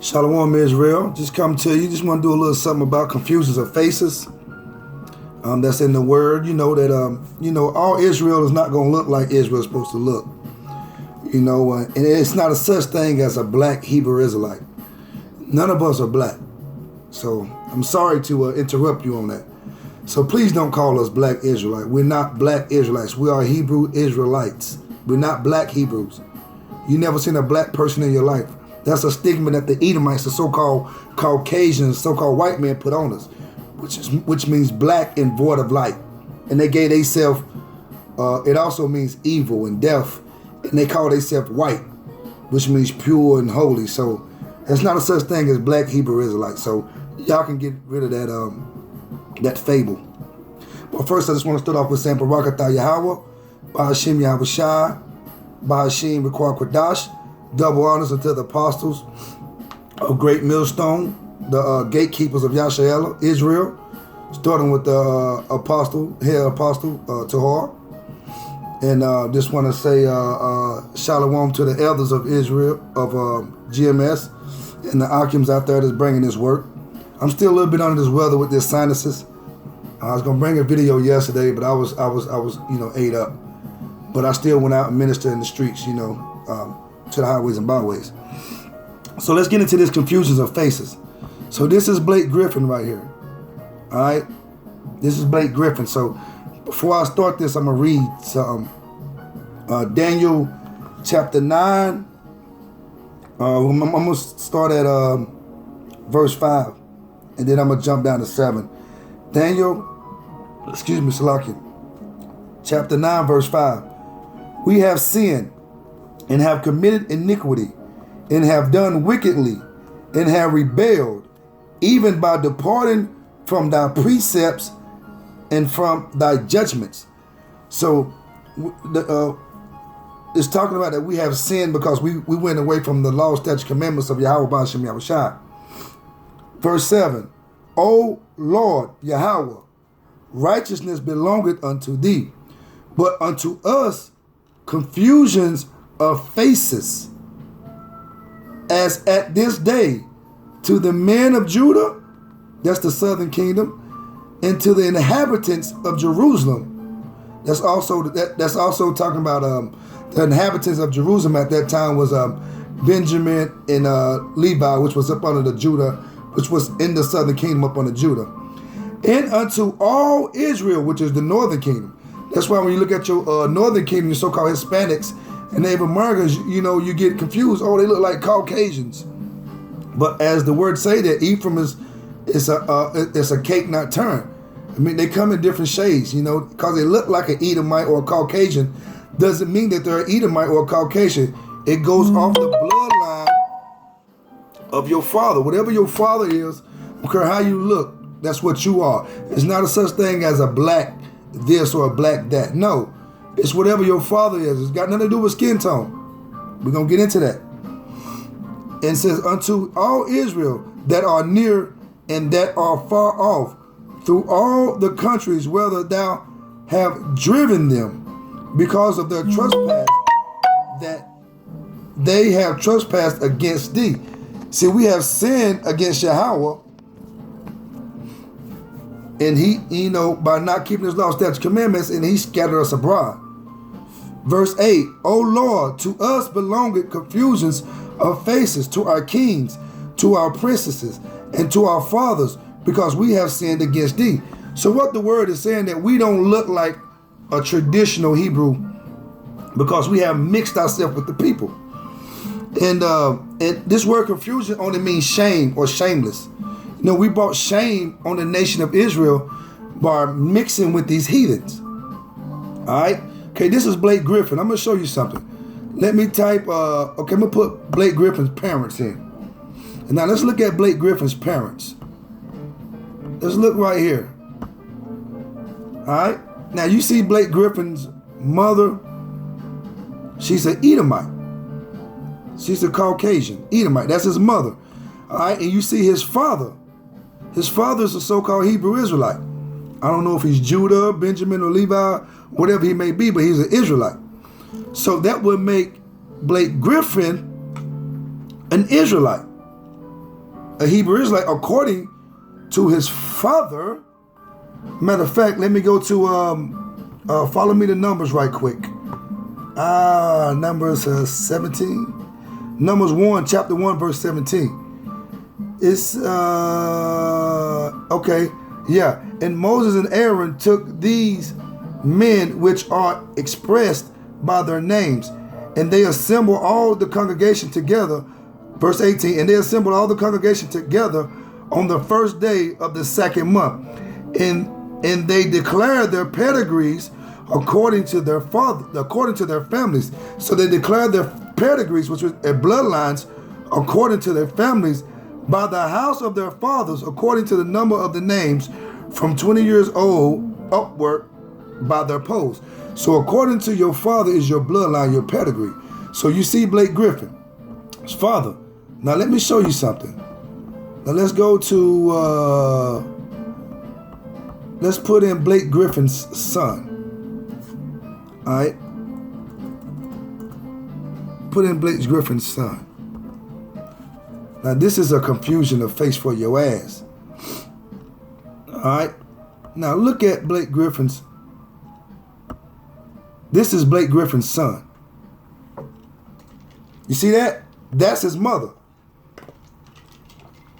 Shalom Israel, just come to you. Just want to do a little something about confusions of faces. That's in the word. You know that all Israel is not going to look like Israel is supposed to look. And it's not a such thing as a black Hebrew Israelite. None of us are black. So I'm sorry to interrupt you on that. So please don't call us black Israelite. We're not black Israelites. We are Hebrew Israelites. We're not black Hebrews. You never seen a black person in your life. That's a stigma that the Edomites, the so-called Caucasians, so-called white men put on us, which means black and void of light. And they gave themselves, it also means evil and death, and they call themselves white, which means pure and holy. So it's not a such thing as black Hebrew Israelites. So y'all can get rid of that fable. But first, I just want to start off with saying Barakatah Yahweh, Bahashim Yahweh Shai, Bahashim Requah Quadash. Double honors unto the apostles of Great Millstone, the gatekeepers of Yashael, Israel, starting with the head apostle, Tahar. And just want to say shalom to the elders of Israel, of GMS, and the Akims out there that's bringing this work. I'm still a little bit under this weather with this sinuses. I was going to bring a video yesterday, but I was ate up. But I still went out and ministered in the streets, to the highways and byways. So let's get into this confusions of faces. So this is Blake Griffin right here. All right, this is Blake Griffin. So before I start this, I'm gonna read something. Daniel chapter 9. I'm gonna start at verse 5, and then I'm gonna jump down to 7. Salakia. Chapter 9, verse 5. We have sinned and have committed iniquity, and have done wickedly, and have rebelled, even by departing from thy precepts and from thy judgments. So it's talking about that we have sinned because we went away from the law, statutes, commandments of Yahweh Ba'ashem Yahweh Shai. Verse 7, O Lord Yahweh, righteousness belongeth unto thee, but unto us confusions of faces, as at this day to the men of Judah, that's the southern kingdom, and to the inhabitants of Jerusalem. That's also talking about the inhabitants of Jerusalem at that time was Benjamin and Levi, which was up under the Judah, which was in the southern kingdom up under Judah, and unto all Israel, which is the northern kingdom. That's why when you look at your northern kingdom, your so-called Hispanics and Native Americans, you get confused. Oh, they look like Caucasians. But as the word say that Ephraim is a cake not turned. I mean, they come in different shades, because they look like an Edomite or a Caucasian doesn't mean that they're an Edomite or a Caucasian. It goes off the bloodline of your father. Whatever your father is, I don't care how you look, that's what you are. It's not a such thing as a black this or a black that. No. It's whatever your father is. It's got nothing to do with skin tone. We're going to get into that. And it says, unto all Israel that are near and that are far off, through all the countries whether thou have driven them, because of their trespass that they have trespassed against thee. See, we have sinned against Yahweh, and he, by not keeping his law, statutes, commandments, and he scattered us abroad. Verse 8, O Lord, to us belongeth confusions of faces, to our kings, to our princesses, and to our fathers, because we have sinned against thee. So what the word is saying, that we don't look like a traditional Hebrew because we have mixed ourselves with the people. And this word confusion only means shame or shameless. We brought shame on the nation of Israel by mixing with these heathens. All right? Okay, this is Blake Griffin. I'm going to show you something. Let me type, I'm going to put Blake Griffin's parents in. And now let's look at Blake Griffin's parents. Let's look right here. All right? Now you see Blake Griffin's mother. She's an Edomite. She's a Caucasian Edomite. That's his mother. All right? And you see his father. His father is a so-called Hebrew Israelite. I don't know if he's Judah, Benjamin, or Levi, whatever he may be, but he's an Israelite. So that would make Blake Griffin an Israelite. a Hebrew Israelite according to his father. Matter of fact, let me go to follow me to Numbers right quick. Numbers 17. Numbers 1, chapter 1, verse 17. It's okay. Yeah. And Moses and Aaron took these men which are expressed by their names, and they assembled all the congregation together. Verse 18. And they assembled all the congregation together on the first day of the second month, and they declared their pedigrees according to their families. So they declared their pedigrees, which were their bloodlines, according to their families, by the house of their fathers, according to the number of the names, from 20 years old upward, by their posts. So according to your father is your bloodline, your pedigree. So you see Blake Griffin, his father. Now let me show you something. Now let's go to, let's put in Blake Griffin's son. All right. Put in Blake Griffin's son. Now this is a confusion of face for your ass. All right. Now look at Blake Griffin's. This is Blake Griffin's son. You see that? That's his mother.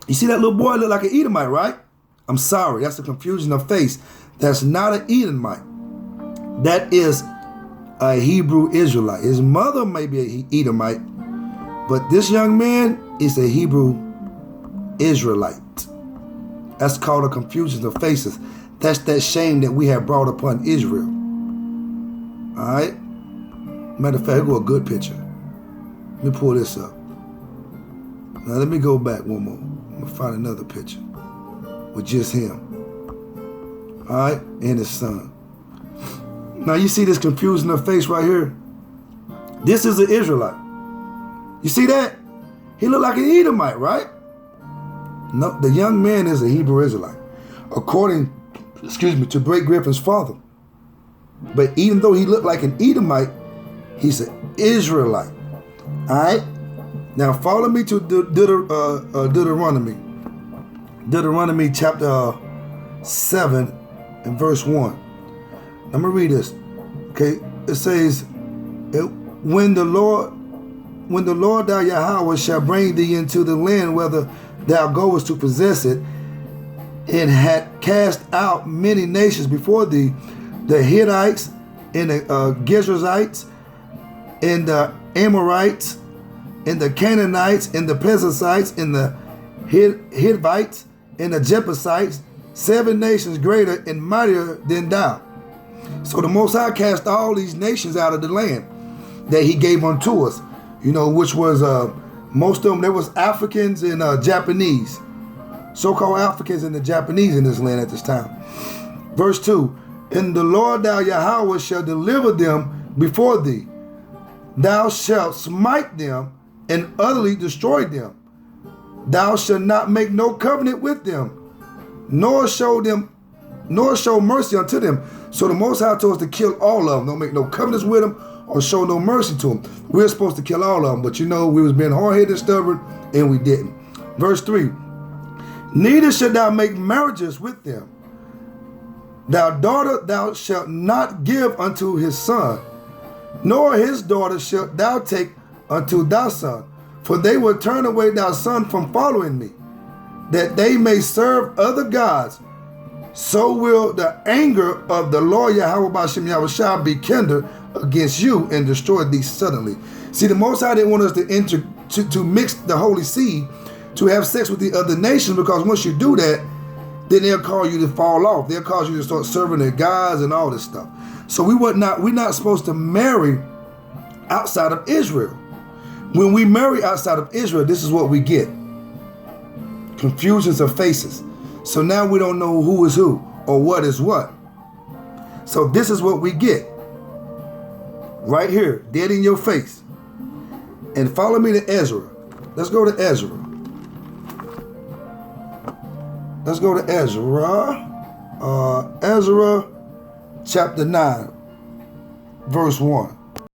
You see that little boy look like an Edomite, right? I'm sorry, that's a confusion of face. That's not an Edomite. That is a Hebrew Israelite. His mother may be an Edomite, but this young man is a Hebrew Israelite. That's called a confusion of faces. That's that shame that we have brought upon Israel. All right? Matter of fact, I'll go a good picture. Let me pull this up. Now let me go back one more. I'm going to find another picture with just him. All right? And his son. Now you see this confusion of face right here? This is an Israelite. You see that? He looked like an Edomite, right? No, the young man is a Hebrew Israelite, according, to Blake Griffin's father. But even though he looked like an Edomite, he's an Israelite. All right? Now follow me to Deuteronomy. Deuteronomy chapter 7 and verse 1. I'm going to read this. Okay? It says, when the Lord thy Yahweh shall bring thee into the land whether thou goest to possess it, and had cast out many nations before thee, the Hittites, and the Girgashites, and the Amorites, and the Canaanites, and the Perizzites, and the Hivites, and the Jebusites, 7 nations greater and mightier than thou. So the Most High cast all these nations out of the land that he gave unto us, which was most of them. There was Africans and Japanese, so-called Africans and the Japanese in this land at this time. Verse 2, and the Lord thou Yahweh shall deliver them before thee. Thou shalt smite them and utterly destroy them. Thou shalt not make no covenant with them, nor show mercy unto them. So the Most High told us to kill all of them. Don't make no covenants with them or show no mercy to them. We're supposed to kill all of them, but we was being hard-headed and stubborn, and we didn't. Verse 3, neither shalt thou make marriages with them. Thy daughter thou shalt not give unto his son, nor his daughter shalt thou take unto thy son, for they will turn away thy son from following me, that they may serve other gods. So will the anger of the Lord Yahweh B'Shem Yahushua be kindled against you and destroy thee suddenly. See, the Most High didn't want us to mix the holy seed, to have sex with the other nations, because once you do that, then they'll cause you to fall off. They'll cause you to start serving their gods and all this stuff. So we're not supposed to marry outside of Israel. When we marry outside of Israel, this is what we get. Confusions of faces. So now we don't know who is who or what is what. So this is what we get. Right here, dead in your face. And follow me to Ezra. Let's go to Ezra. Let's go to Ezra. Ezra chapter 9, verse 1.